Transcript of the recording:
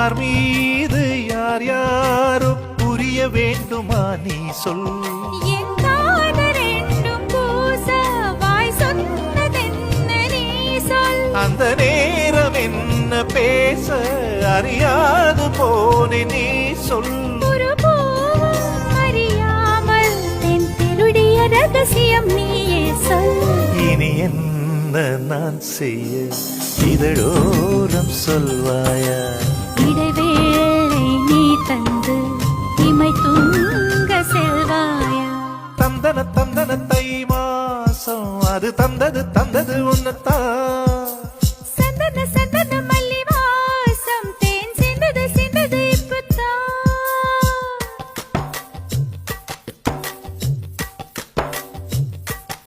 யார் மீது யார் யாரோ புரிய வேண்டுமா நீ சொல். என் காதல் ரெண்டும் பூச வாய் சொன்னதென்ன நீ சொல். அந்த நேரம் என்ன பேச அறியாது போனே நீ சொல். ஒரு பூவும் அறியாமல் என் திருடிய ரகசியம் நீயே சொல். இனி என்ன நான் செய்ய இதழோரம் சொல்வாயா. இடைவேளை நீ தந்து இமை தூங்க செல்வாயா. தந்தன தந்தன தை மாசம் அது தந்தது உன்னத்தான்.